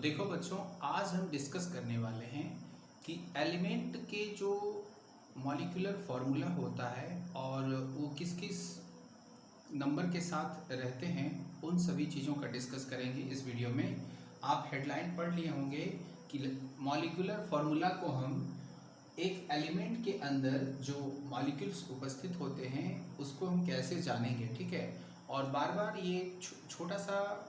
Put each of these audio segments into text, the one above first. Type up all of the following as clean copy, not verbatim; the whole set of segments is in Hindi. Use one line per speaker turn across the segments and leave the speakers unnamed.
देखो बच्चों, आज हम डिस्कस करने वाले हैं कि एलिमेंट के जो मॉलिक्यूलर फार्मूला होता है और वो किस किस नंबर के साथ रहते हैं, उन सभी चीज़ों का डिस्कस करेंगे इस वीडियो में। आप हेडलाइन पढ़ लिए होंगे कि मॉलिक्यूलर फार्मूला को हम एक एलिमेंट के अंदर जो मॉलिक्यूल्स उपस्थित होते हैं उसको हम कैसे जानेंगे, ठीक है। और बार बार ये छोटा सा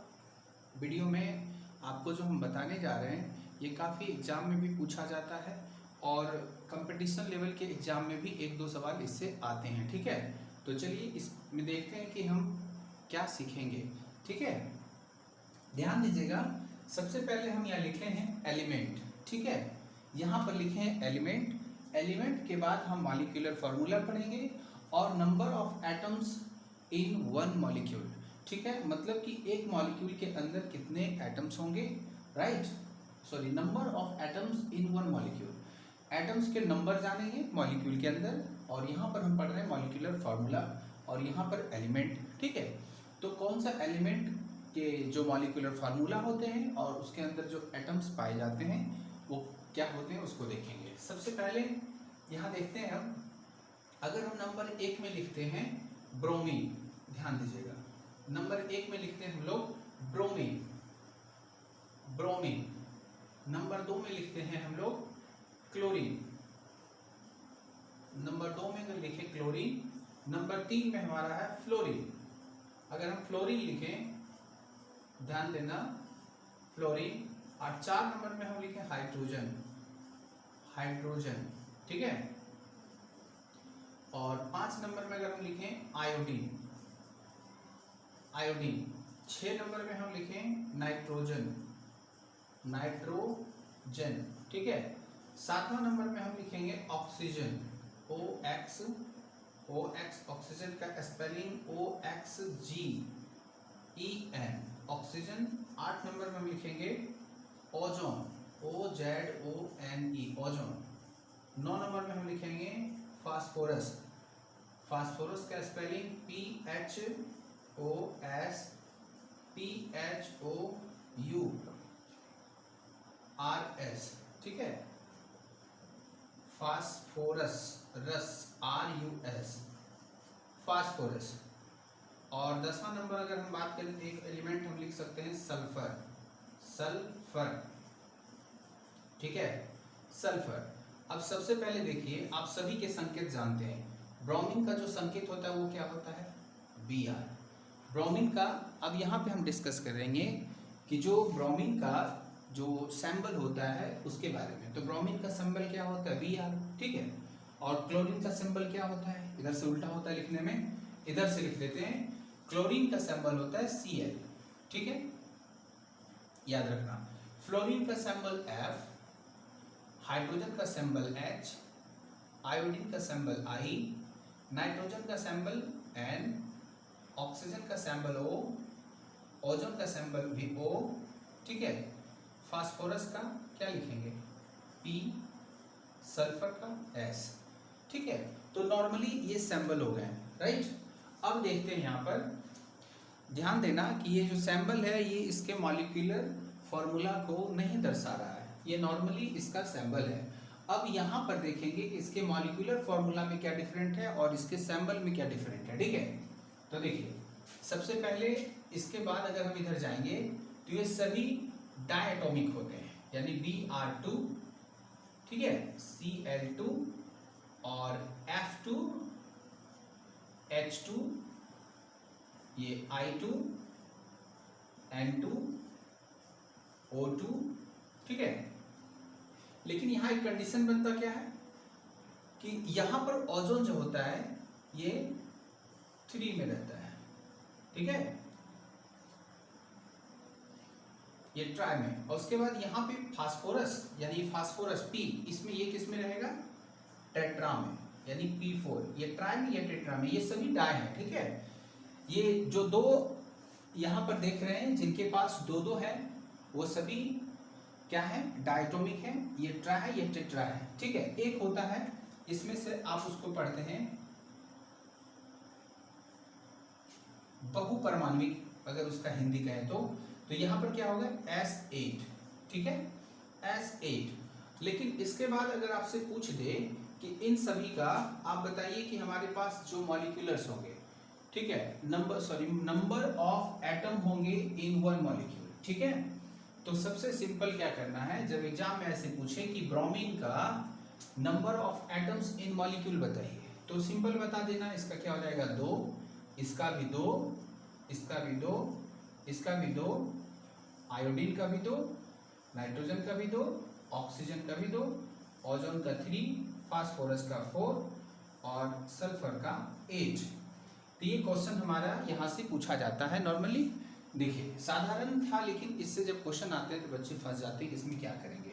वीडियो में आपको जो हम बताने जा रहे हैं ये काफ़ी एग्ज़ाम में भी पूछा जाता है और कंपटीशन लेवल के एग्ज़ाम में भी एक दो सवाल इससे आते हैं, ठीक है। तो चलिए इसमें देखते हैं कि हम क्या सीखेंगे, ठीक है। ध्यान दीजिएगा, सबसे पहले हम यहाँ लिखे हैं एलिमेंट, ठीक है। यहाँ पर लिखे हैं एलिमेंट। एलिमेंट के बाद हम मॉलिक्यूलर फार्मूला पढ़ेंगे और number of atoms in one molecule, ठीक है। मतलब कि एक मॉलिक्यूल के अंदर कितने एटम्स होंगे, right. Sorry, number of atoms in one molecule, atoms के नंबर जानेंगे मॉलिक्यूल के अंदर। और यहाँ पर हम पढ़ रहे हैं मॉलिक्यूलर फार्मूला और यहाँ पर एलिमेंट, ठीक है। तो कौन सा एलिमेंट के जो मॉलिक्यूलर फार्मूला होते हैं और उसके अंदर जो एटम्स पाए जाते हैं वो क्या होते हैं उसको देखेंगे। सबसे पहले यहाँ देखते हैं हम, अगर हम नंबर 1 में लिखते हैं ब्रोमीन, ध्यान दीजिएगा, नंबर 1 में लिखते हैं हम लोग ब्रोमीन, ब्रोमीन। नंबर 2 में लिखते हैं हम लोग क्लोरीन, नंबर 2 में अगर लिखें क्लोरीन। नंबर 3 में हमारा है फ्लोरीन। अगर हम फ्लोरीन लिखें, ध्यान देना, फ्लोरीन। और 4 नंबर में हम लिखें हाइड्रोजन, हाइड्रोजन, ठीक है। और 5 नंबर में अगर हम लिखें आयोडीन, आयोडीन। 6 नंबर में हम लिखें नाइट्रोजन, नाइट्रोजन, ठीक है। 7वां नंबर में हम लिखेंगे ऑक्सीजन, OX, OX, ऑक्सीजन का स्पेलिंग OXGEN, ऑक्सीजन। 8 नंबर में हम लिखेंगे ओजोन, OZONE, ओजोन। 9 नंबर में हम लिखेंगे फास्फोरस, फास्फोरस का स्पेलिंग PHOSPHOURS, ठीक है। फास्फोरस, रस, RUS, फास्फोरस। और 10वां नंबर अगर हम बात करें तो एक एलिमेंट हम लिख सकते हैं सल्फर, सल्फर, ठीक है, सल्फर। अब सबसे पहले देखिए, आप सभी के संकेत जानते हैं। ब्रोमीन का जो संकेत होता है वो क्या होता है, Br, ब्रोमीन का। अब यहाँ पे हम डिस्कस करेंगे कि जो ब्रोमीन का जो सिंबल होता है उसके बारे में। तो ब्रोमीन का सिंबल क्या होता है, Br, ठीक है। और क्लोरीन का सिंबल क्या होता है, इधर से उल्टा होता है लिखने में, इधर से लिख देते हैं। क्लोरीन का सिंबल होता है Cl, ठीक है, याद रखना। फ्लोरीन का सिंबल F, हाइड्रोजन का सिंबल H, आयोडीन का सिंबल I, नाइट्रोजन का सिंबल N, ऑक्सीजन का सिंबल O, ओजोन का सिंबल भी O, ठीक है। फास्फोरस का क्या लिखेंगे, P, सल्फर का S, ठीक है। तो नॉर्मली ये सिंबल हो गए, राइट। अब देखते हैं यहाँ पर, ध्यान देना कि ये जो सिंबल है ये इसके मॉलिक्यूलर फार्मूला को नहीं दर्शा रहा है, ये नॉर्मली इसका सिंबल है। अब यहाँ पर देखेंगे कि इसके मॉलिक्यूलर फार्मूला में क्या डिफरेंट है और इसके सिंबल में क्या डिफरेंट है, ठीक है। तो देखिए, सबसे पहले इसके बाद अगर हम इधर जाएंगे तो ये सभी डायटोमिक होते हैं, यानी Br2, ठीक है, Cl2 और F2, H2, ये I2, N2, O2, ठीक है। लेकिन यहाँ एक कंडीशन बनता क्या है कि यहाँ पर ओजोन जो होता है ये 3 में रहता है, ठीक है, ये ट्राई में। और उसके बाद यहाँ पे फास्फोरस, यानी फास्फोरस P, इसमें ये किस में रहेगा, टेट्रा में, यानी P4। ये ट्राई में, ये टेट्रा में, ये सभी डाई है, ठीक है। ये जो दो यहाँ पर देख रहे हैं जिनके पास दो दो है वो सभी क्या है, डायटोमिक है। ये ट्रा है, ये टेट्रा है, ठीक है। एक होता है इसमें से, आप उसको पढ़ते हैं बहुपरमाणविक, अगर उसका हिंदी कहें तो यहाँ पर क्या होगा S8, ठीक है, S8। लेकिन इसके बाद अगर आपसे पूछ दे कि इन सभी का आप बताइए कि हमारे पास जो मॉलिक्यूलर्स होंगे, ठीक है, नंबर ऑफ एटम होंगे इन वन मॉलिक्यूल, ठीक है। तो सबसे सिंपल क्या करना है, जब एग्जाम में ऐसे पूछे कि ब्रोमीन का number of atoms in molecule बताइए, तो सिंपल बता देना, इसका क्या हो जाएगा 2, इसका भी 2, इसका भी 2, इसका भी 2, आयोडीन का भी 2, नाइट्रोजन का भी 2, ऑक्सीजन का भी 2, ओजोन का 3, फास्फोरस का 4 और सल्फर का 8। तो ये क्वेश्चन हमारा यहाँ से पूछा जाता है नॉर्मली। देखिए साधारण था, लेकिन इससे जब क्वेश्चन आते हैं तो बच्चे फंस जाते हैं, इसमें क्या करेंगे।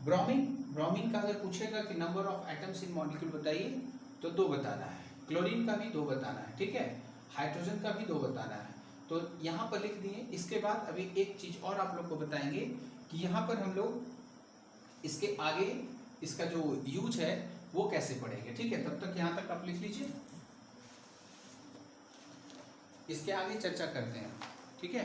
ब्रोमीन का अगर पूछेगा कि number of atoms in molecule बताइए तो 2 बताना है, क्लोरीन का भी 2 बताना है, ठीक है, हाइड्रोजन का भी 2 बताना है। तो यहाँ पर लिख दिए। इसके बाद अभी एक चीज और आप लोग को बताएंगे कि यहाँ पर हम लोग इसके आगे इसका जो यूज है वो कैसे पढ़ेंगे, ठीक है। तब तक यहाँ तक आप लिख लीजिए, इसके आगे चर्चा करते हैं, ठीक है।